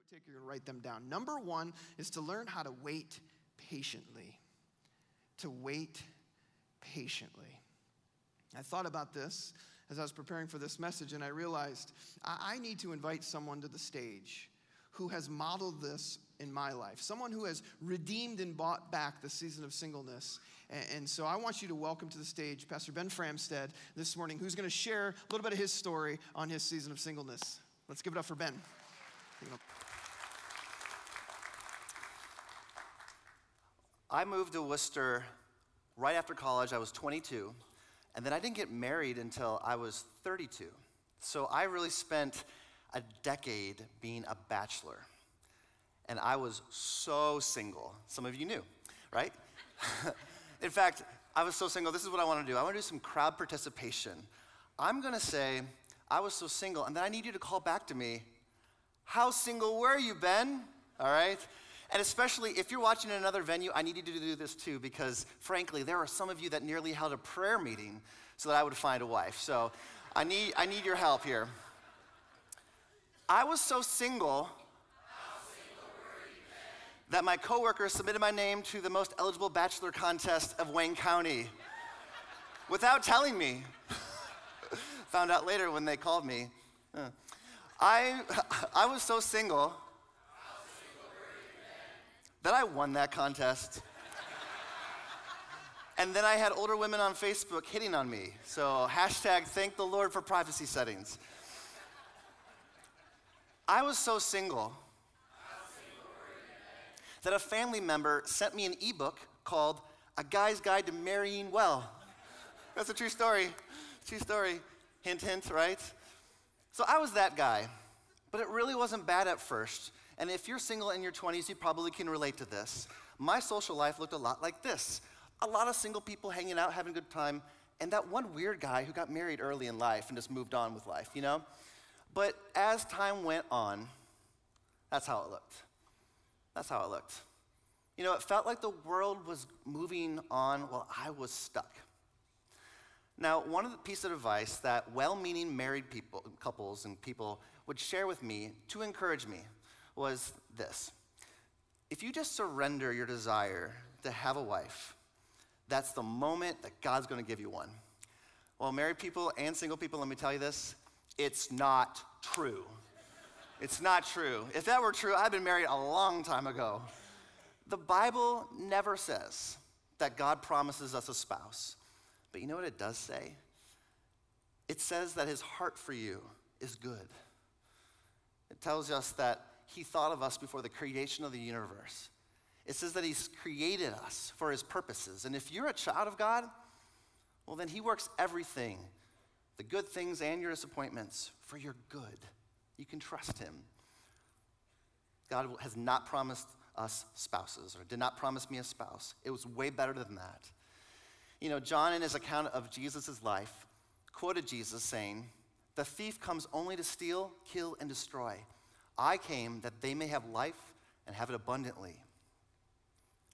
take, you're going to write them down. Number one is to learn how to wait patiently. To wait patiently. I thought about this as I was preparing for this message, and I realized I need to invite someone to the stage who has modeled this in my life, someone who has redeemed and bought back the season of singleness. And so I want you to welcome to the stage Pastor Ben Framstead this morning, who's going to share a little bit of his story on his season of singleness. Let's give it up for Ben. I moved to Worcester right after college. I was 22, and then I didn't get married until I was 32. So I really spent a decade being a bachelor, and I was so single. Some of you knew, right? In fact, I was so single, this is what I want to do. I want to do some crowd participation. I'm going to say, I was so single, and then I need you to call back to me, how single were you, Ben? All right? And especially if you're watching in another venue, I need you to do this too, because frankly, there are some of you that nearly held a prayer meeting so that I would find a wife. So I need your help here. I was so single that my coworker submitted my name to the most eligible bachelor contest of Wayne County without telling me. Found out later when they called me. I was so single that I won that contest. And then I had older women on Facebook hitting on me. So hashtag thank the Lord for privacy settings. I was so single that a family member sent me an ebook called A Guy's Guide to Marrying Well. That's a true story. True story. Hint, hint, right? So I was that guy, but it really wasn't bad at first. And if you're single in your 20s, you probably can relate to this. My social life looked a lot like this. A lot of single people hanging out, having a good time, and that one weird guy who got married early in life and just moved on with life, you know? But as time went on, that's how it looked. That's how it looked. You know, it felt like the world was moving on while I was stuck. Now, one of the pieces of advice that well-meaning married couples and people would share with me to encourage me was this. If you just surrender your desire to have a wife, that's the moment that God's going to give you one. Well, married people and single people, let me tell you this, it's not true. It's not true. If that were true, I've been married a long time ago. The Bible never says that God promises us a spouse. But you know what it does say? It says that his heart for you is good. It tells us that he thought of us before the creation of the universe. It says that he's created us for his purposes. And if you're a child of God, well, then he works everything, the good things and your disappointments, for your good. You can trust him. God has not promised us spouses, or did not promise me a spouse. It was way better than that. You know, John, in his account of Jesus' life, quoted Jesus saying, "The thief comes only to steal, kill, and destroy. I came that they may have life and have it abundantly."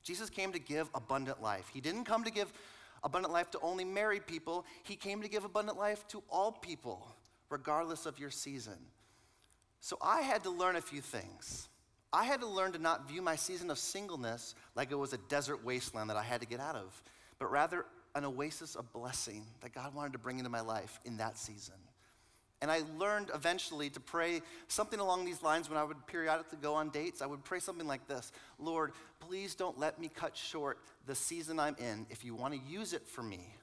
Jesus came to give abundant life. He didn't come to give abundant life to only married people. He came to give abundant life to all people, regardless of your season. So I had to learn a few things. I had to learn to not view my season of singleness like it was a desert wasteland that I had to get out of, but rather an oasis of blessing that God wanted to bring into my life in that season. And I learned eventually to pray something along these lines when I would periodically go on dates. I would pray something like this: Lord, please don't let me cut short the season I'm in if you want to use it for me,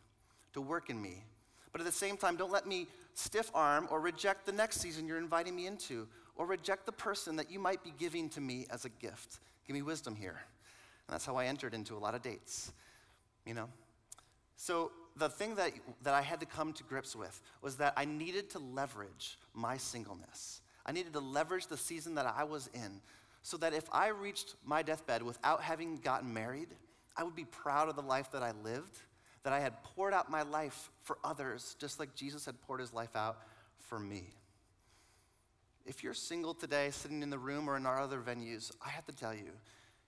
to work in me. But at the same time, don't let me stiff arm or reject the next season you're inviting me into, or reject the person that you might be giving to me as a gift. Give me wisdom here. And that's how I entered into a lot of dates, you know? So the thing that I had to come to grips with was that I needed to leverage my singleness. I needed to leverage the season that I was in so that if I reached my deathbed without having gotten married, I would be proud of the life that I lived, that I had poured out my life for others just like Jesus had poured his life out for me. If you're single today, sitting in the room or in our other venues, I have to tell you,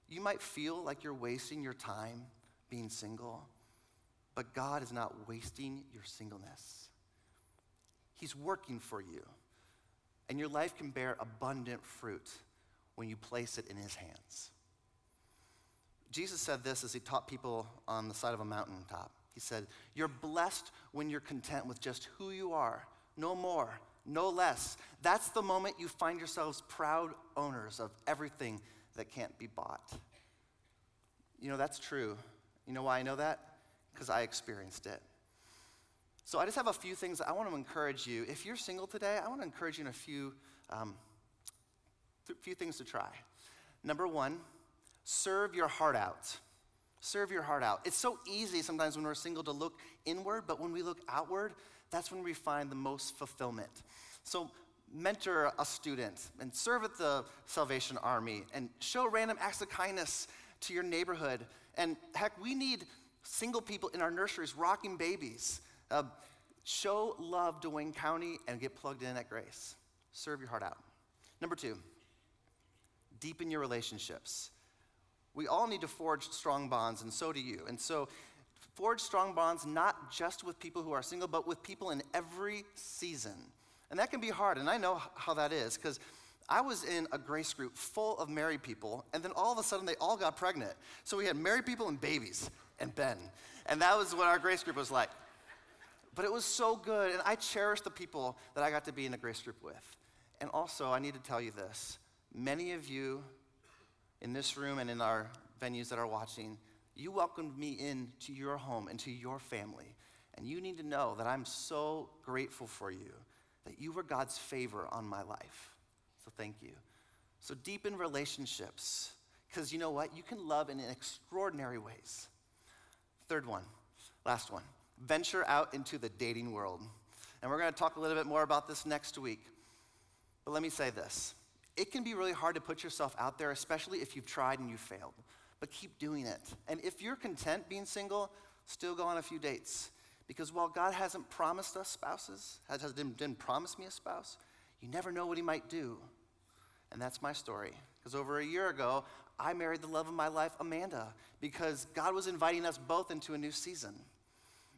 you might feel like you're wasting your time being single, but God is not wasting your singleness. He's working for you, and your life can bear abundant fruit when you place it in his hands. Jesus said this as he taught people on the side of a mountaintop. He said, you're blessed when you're content with just who you are, no more, no less. That's the moment you find yourselves proud owners of everything that can't be bought. You know, that's true. You know why I know that? Because I experienced it. So I just have a few things that I want to encourage you. If you're single today, I want to encourage you in a few things to try. Number one, serve your heart out. Serve your heart out. It's so easy sometimes when we're single to look inward, but when we look outward, that's when we find the most fulfillment. So mentor a student and serve at the Salvation Army and show random acts of kindness to your neighborhood. And heck, we need single people in our nurseries rocking babies. Show love to Wayne County and get plugged in at Grace. Serve your heart out. Number two, deepen your relationships. We all need to forge strong bonds, and so do you. And so forge strong bonds not just with people who are single, but with people in every season. And that can be hard, and I know how that is, because I was in a Grace group full of married people, and then all of a sudden they all got pregnant. So we had married people and babies and Ben. And that was what our Grace group was like. But it was so good, and I cherish the people that I got to be in a Grace group with. And also, I need to tell you this. Many of you in this room and in our venues that are watching, you welcomed me into your home, into your family. And you need to know that I'm so grateful for you, that you were God's favor on my life. So thank you. So deepen relationships, because you know what? You can love in extraordinary ways. Third one, last one. Venture out into the dating world. And we're going to talk a little bit more about this next week. But let me say this. It can be really hard to put yourself out there, especially if you've tried and you've failed. But keep doing it. And if you're content being single, still go on a few dates. Because while God hasn't promised us spouses, didn't promise me a spouse, you never know what he might do. And that's my story. Because over a year ago, I married the love of my life, Amanda, because God was inviting us both into a new season.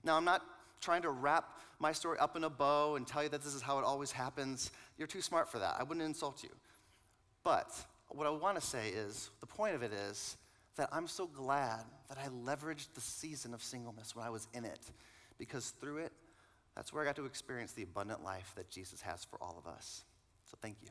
Now, I'm not trying to wrap my story up in a bow and tell you that this is how it always happens. You're too smart for that. I wouldn't insult you. But what I want to say is, the point of it is that I'm so glad that I leveraged the season of singleness when I was in it, because through it, that's where I got to experience the abundant life that Jesus has for all of us. So thank you.